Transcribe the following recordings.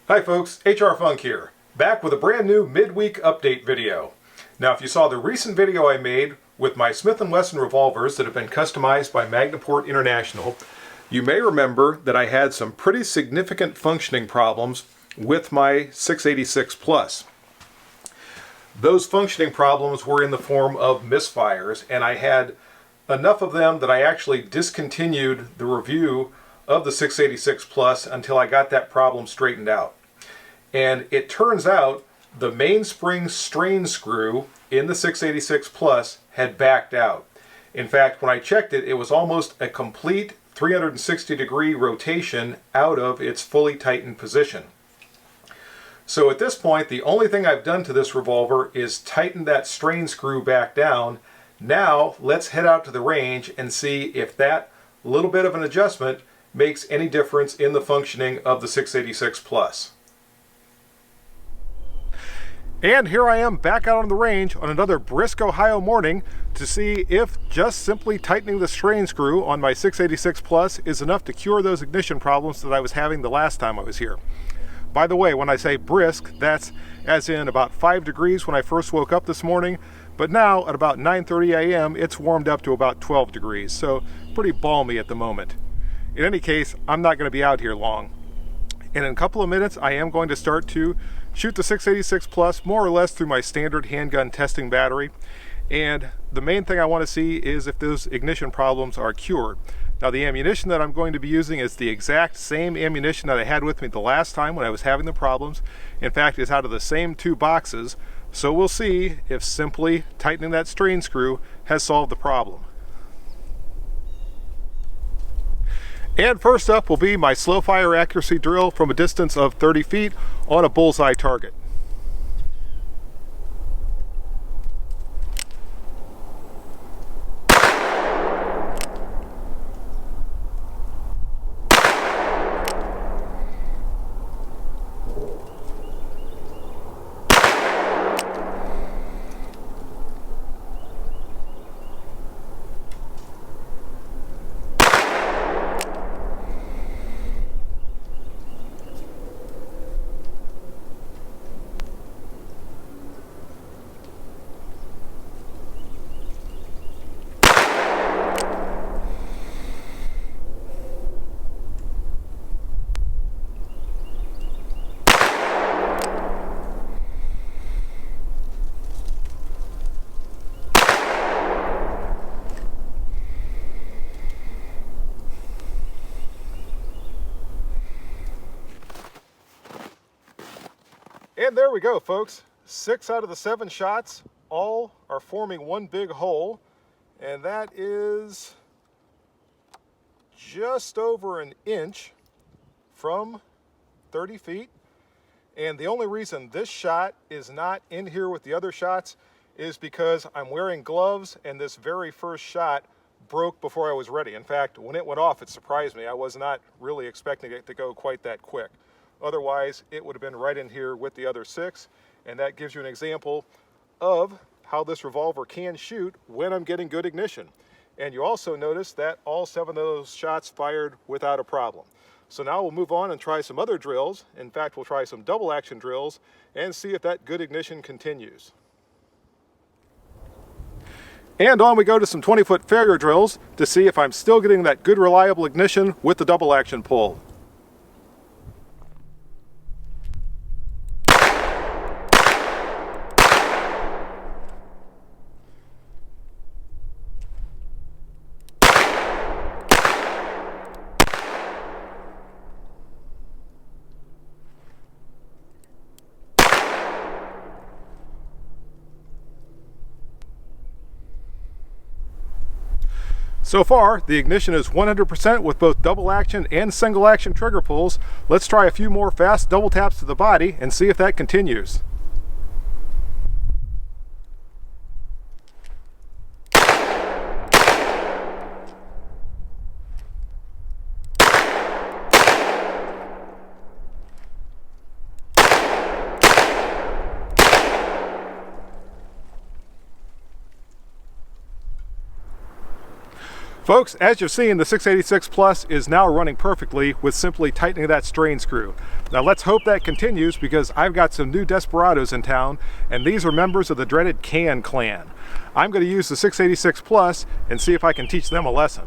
Hi folks, HR Funk here, back with a brand new midweek update video. Now if you saw the recent video I made with my Smith & Wesson revolvers that have been customized by Magnaport International, you may remember that I had some pretty significant functioning problems with my 686 Plus. Those functioning problems were in the form of misfires, and I had enough of them that I actually discontinued the review of the 686 Plus until I got that problem straightened out. And it turns out the mainspring strain screw in the 686 Plus had backed out. In fact, when I checked it, it was almost a complete 360-degree rotation out of its fully tightened position. So at this point, the only thing I've done to this revolver is tighten that strain screw back down. Now let's head out to the range and see if that little bit of an adjustment makes any difference in the functioning of the 686 Plus. And here I am back out on the range on another brisk Ohio morning to see if just simply tightening the strain screw on my 686 Plus is enough to cure those ignition problems that I was having the last time I was here. By the way, when I say brisk, that's as in about 5 degrees when I first woke up this morning, but now at about 9:30 a.m. it's warmed up to about 12 degrees, so pretty balmy at the moment. In any case, I'm not going to be out here long. And in a couple of minutes, I am going to start to shoot the 686 Plus more or less through my standard handgun testing battery. And the main thing I want to see is if those ignition problems are cured. Now, the ammunition that I'm going to be using is the exact same ammunition that I had with me the last time when I was having the problems. In fact, it's out of the same 2 boxes. So we'll see if simply tightening that strain screw has solved the problem. And first up will be my slow fire accuracy drill from a distance of 30 feet on a bullseye target. And there we go, folks. 6 out of the 7 shots all are forming one big hole, and that is just over an inch from 30 feet. And the only reason this shot is not in here with the other shots is because I'm wearing gloves, and this very first shot broke before I was ready. In fact, when it went off, it surprised me. I was not really expecting it to go quite that quick. Otherwise, it would have been right in here with the other 6, and that gives you an example of how this revolver can shoot when I'm getting good ignition. And you also notice that all 7 of those shots fired without a problem. So now we'll move on and try some other drills. In fact, we'll try some double action drills and see if that good ignition continues. And on we go to some 20-foot failure drills to see if I'm still getting that good reliable ignition with the double action pull. So far, the ignition is 100% with both double action and single action trigger pulls. Let's try a few more fast double taps to the body and see if that continues. Folks, as you've seen, the 686 Plus is now running perfectly with simply tightening that strain screw. Now let's hope that continues, because I've got some new desperados in town, and these are members of the dreaded Can Clan. I'm going to use the 686 Plus and see if I can teach them a lesson.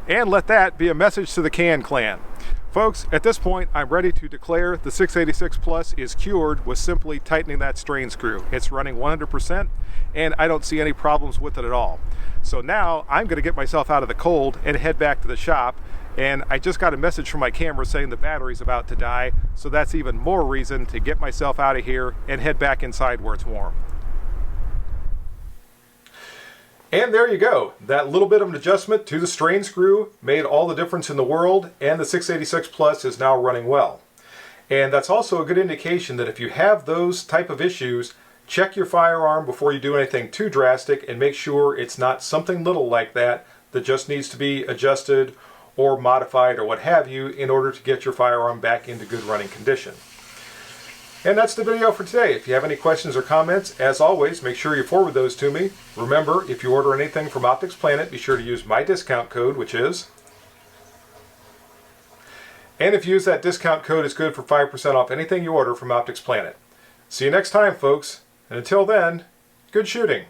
And let that be a message to the Can Clan. Folks, at this point, I'm ready to declare the 686 Plus is cured with simply tightening that strain screw. It's running 100%, and I don't see any problems with it at all. So now I'm going to get myself out of the cold and head back to the shop. And I just got a message from my camera saying the battery's about to die, so that's even more reason to get myself out of here and head back inside where it's warm. And there you go. That little bit of an adjustment to the strain screw made all the difference in the world, and the 686 Plus is now running well. And that's also a good indication that if you have those type of issues, check your firearm before you do anything too drastic and make sure it's not something little like that that just needs to be adjusted or modified or what have you in order to get your firearm back into good running condition. And that's the video for today. If you have any questions or comments, as always, make sure you forward those to me. Remember, if you order anything from Optics Planet, be sure to use my discount code, which is... And if you use that discount code, it's good for 5% off anything you order from Optics Planet. See you next time, folks. And until then, good shooting.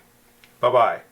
Bye-bye.